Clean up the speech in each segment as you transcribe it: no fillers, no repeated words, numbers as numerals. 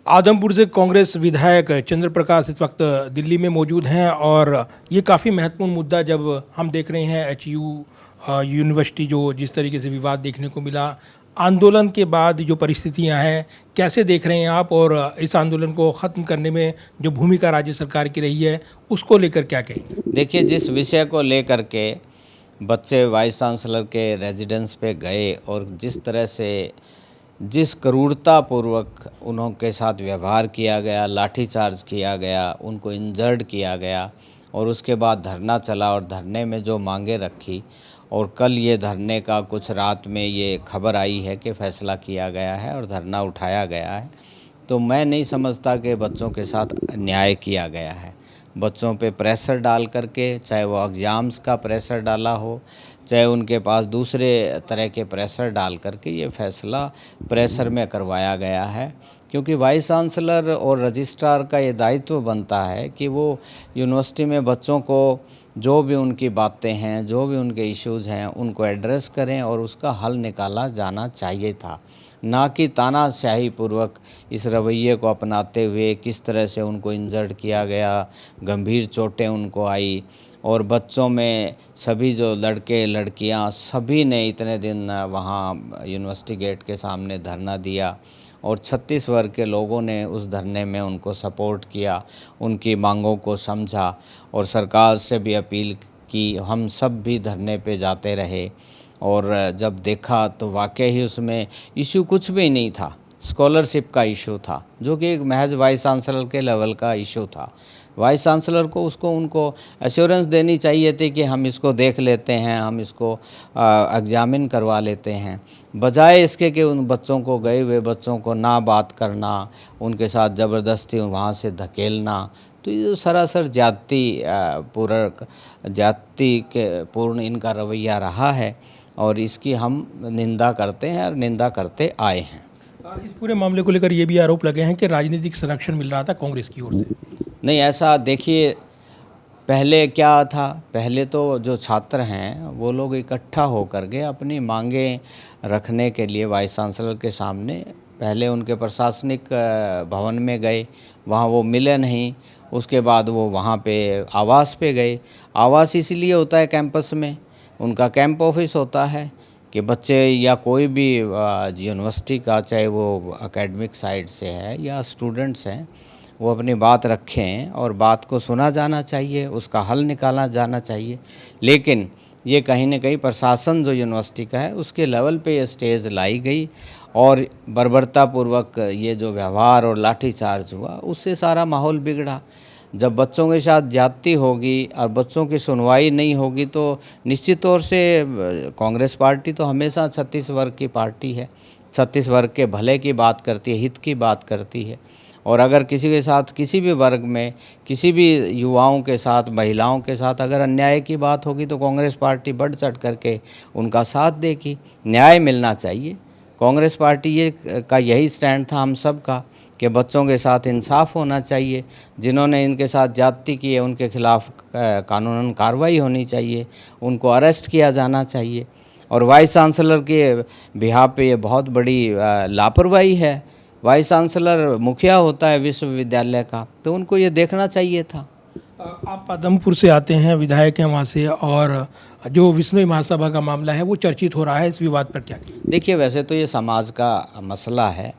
आदमपुर से कांग्रेस विधायक चंद्र प्रकाश इस वक्त दिल्ली में मौजूद हैं और ये काफ़ी महत्वपूर्ण मुद्दा जब हम देख रहे हैं एचयू यूनिवर्सिटी जो जिस तरीके से विवाद देखने को मिला आंदोलन के बाद जो परिस्थितियां हैं कैसे देख रहे हैं आप और इस आंदोलन को ख़त्म करने में जो भूमिका राज्य सरकार की रही है उसको लेकर क्या कहेंगे। देखिए, जिस विषय को लेकर के बच्चे वाइस चांसलर के रेजिडेंस पे गए और जिस तरह से जिस क्रूरतापूर्वक उनके साथ व्यवहार किया गया, लाठीचार्ज किया गया, उनको इंजर्ड किया गया और उसके बाद धरना चला और धरने में जो मांगे रखी और कल ये धरने का कुछ रात में ये खबर आई है कि फ़ैसला किया गया है और धरना उठाया गया है। तो मैं नहीं समझता कि बच्चों के साथ अन्याय किया गया है। बच्चों पे प्रेशर डाल करके, चाहे वो एग्ज़ाम्स का प्रेशर डाला हो, चाहे उनके पास दूसरे तरह के प्रेशर डाल करके ये फ़ैसला प्रेशर में करवाया गया है। क्योंकि वाइस चांसलर और रजिस्ट्रार का ये दायित्व बनता है कि वो यूनिवर्सिटी में बच्चों को जो भी उनकी बातें हैं, जो भी उनके इश्यूज़ हैं, उनको एड्रेस करें और उसका हल निकाला जाना चाहिए था, ना कि तानाशाही पूर्वक इस रवैये को अपनाते हुए किस तरह से उनको इंजर्ड किया गया, गंभीर चोटें उनको आई और बच्चों में सभी जो लड़के लड़कियां सभी ने इतने दिन वहाँ यूनिवर्सिटी गेट के सामने धरना दिया और 36 वर्ग के लोगों ने उस धरने में उनको सपोर्ट किया, उनकी मांगों को समझा और सरकार से भी अपील की। हम सब भी धरने पे जाते रहे और जब देखा तो वाकई ही उसमें इशू कुछ भी नहीं था, स्कॉलरशिप का इशू था जो कि एक महज वाइस चांसलर के लेवल का इशू था। वाइस चांसलर को उनको एश्योरेंस देनी चाहिए थी कि हम इसको देख लेते हैं, हम इसको एग्जामिन करवा लेते हैं, बजाय इसके कि उन बच्चों को, गए हुए बच्चों को ना बात करना, उनके साथ ज़बरदस्ती वहाँ से धकेलना। तो ये सरासर जाति के पूर्ण इनका रवैया रहा है और इसकी हम निंदा करते हैं और निंदा करते आए हैं। इस पूरे मामले को लेकर ये भी आरोप लगे हैं कि राजनीतिक संरक्षण मिल रहा था कांग्रेस की ओर से। नहीं, ऐसा देखिए, पहले क्या था, पहले तो जो छात्र हैं वो लोग इकट्ठा होकर के अपनी मांगें रखने के लिए वाइस चांसलर के सामने पहले उनके प्रशासनिक भवन में गए, वहाँ वो मिले नहीं। उसके बाद वो वहाँ पे आवास पे गए। आवास इसलिए होता है कैंपस में, उनका कैंप ऑफिस होता है कि बच्चे या कोई भी यूनिवर्सिटी का, चाहे वो एकेडमिक साइड से है या स्टूडेंट्स हैं, वो अपनी बात रखें और बात को सुना जाना चाहिए, उसका हल निकाला जाना चाहिए। लेकिन ये कहीं न कहीं प्रशासन जो यूनिवर्सिटी का है उसके लेवल पे ये स्टेज लाई गई और बर्बरतापूर्वक ये जो व्यवहार और लाठीचार्ज हुआ उससे सारा माहौल बिगड़ा। जब बच्चों के साथ ज्यादती होगी और बच्चों की सुनवाई नहीं होगी तो निश्चित तौर से कांग्रेस पार्टी तो हमेशा 36 वर्ग की पार्टी है, 36 वर्ग के भले की बात करती है, हित की बात करती है। और अगर किसी के साथ, किसी भी वर्ग में, किसी भी युवाओं के साथ, महिलाओं के साथ अगर अन्याय की बात होगी तो कांग्रेस पार्टी बढ़ चढ़ करके उनका साथ देगी। न्याय मिलना चाहिए। कांग्रेस पार्टी का यही स्टैंड था हम सब का कि बच्चों के साथ इंसाफ होना चाहिए। जिन्होंने इनके साथ ज्यादती की है उनके खिलाफ कानूनन कार्रवाई होनी चाहिए, उनको अरेस्ट किया जाना चाहिए। और वाइस चांसलर के बिहाफ पे ये बहुत बड़ी लापरवाही है। वाइस चांसलर मुखिया होता है विश्वविद्यालय का, तो उनको ये देखना चाहिए था। आप आदमपुर से आते हैं, विधायक हैं वहाँ से, और जो विश्नोई महासभा का मामला है वो चर्चित हो रहा है, इस विवाद पर क्या कहें? देखिए, वैसे तो ये समाज का मसला है,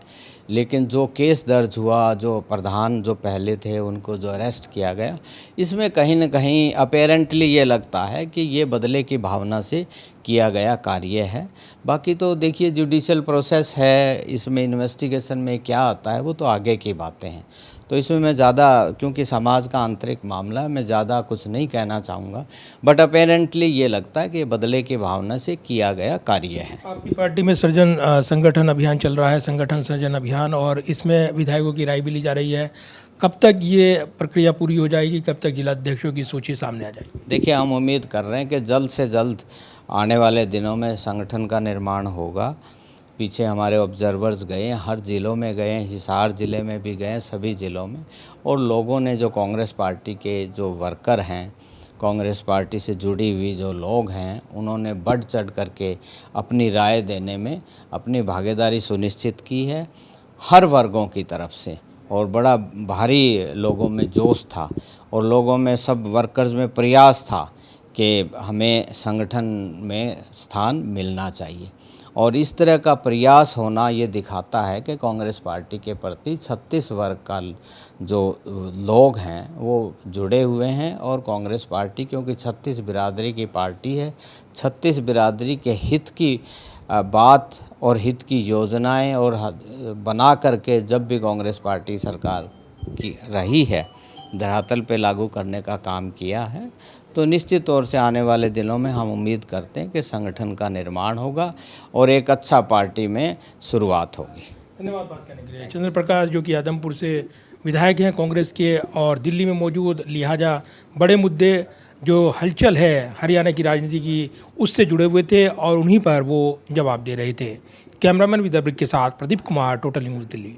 लेकिन जो केस दर्ज हुआ, जो प्रधान जो पहले थे उनको जो अरेस्ट किया गया, इसमें कहीं न कहीं अपेरेंटली ये लगता है कि ये बदले की भावना से किया गया कार्य है। बाकी तो देखिए, जुडिशियल प्रोसेस है, इसमें इन्वेस्टिगेशन में क्या आता है वो तो आगे की बातें हैं। तो इसमें मैं ज़्यादा, क्योंकि समाज का आंतरिक मामला है, मैं ज़्यादा कुछ नहीं कहना चाहूँगा। बट अपेरेंटली ये लगता है कि बदले की भावना से किया गया कार्य है। आपकी पार्टी में संगठन अभियान चल रहा है, संगठन सृजन अभियान, और इसमें विधायकों की राय भी ली जा रही है। कब तक ये प्रक्रिया पूरी हो जाएगी, कब तक जिलाध्यक्षों की सूची सामने आ जाएगी? देखिए, हम उम्मीद कर रहे हैं कि जल्द से जल्द आने वाले दिनों में संगठन का निर्माण होगा। पीछे हमारे ऑब्जर्वर्स गए, हर ज़िलों में गए, हिसार ज़िले में भी गए, सभी ज़िलों में, और लोगों ने, जो कांग्रेस पार्टी के जो वर्कर हैं, कांग्रेस पार्टी से जुड़ी हुई जो लोग हैं, उन्होंने बढ़ चढ़ करके अपनी राय देने में अपनी भागीदारी सुनिश्चित की है, हर वर्गों की तरफ से। और बड़ा भारी लोगों में जोश था और लोगों में सब वर्कर्स में प्रयास था कि हमें संगठन में स्थान मिलना चाहिए। और इस तरह का प्रयास होना ये दिखाता है कि कांग्रेस पार्टी के प्रति 36 वर्ग का जो लोग हैं वो जुड़े हुए हैं। और कांग्रेस पार्टी क्योंकि 36 बिरादरी की पार्टी है, 36 बिरादरी के हित की बात और हित की योजनाएं और बना करके जब भी कांग्रेस पार्टी सरकार की रही है, धरातल पे लागू करने का काम किया है, तो निश्चित तौर से आने वाले दिनों में हम उम्मीद करते हैं कि संगठन का निर्माण होगा और एक अच्छा पार्टी में शुरुआत होगी। धन्यवाद बात करने के लिए। चंद्र प्रकाश जो कि आदमपुर से विधायक हैं कांग्रेस के और दिल्ली में मौजूद, लिहाजा बड़े मुद्दे जो हलचल है हरियाणा की राजनीति की उससे जुड़े हुए थे और उन्हीं पर वो जवाब दे रहे थे। कैमरामैन विद्या के साथ प्रदीप कुमार, टोटल न्यूज़ दिल्ली।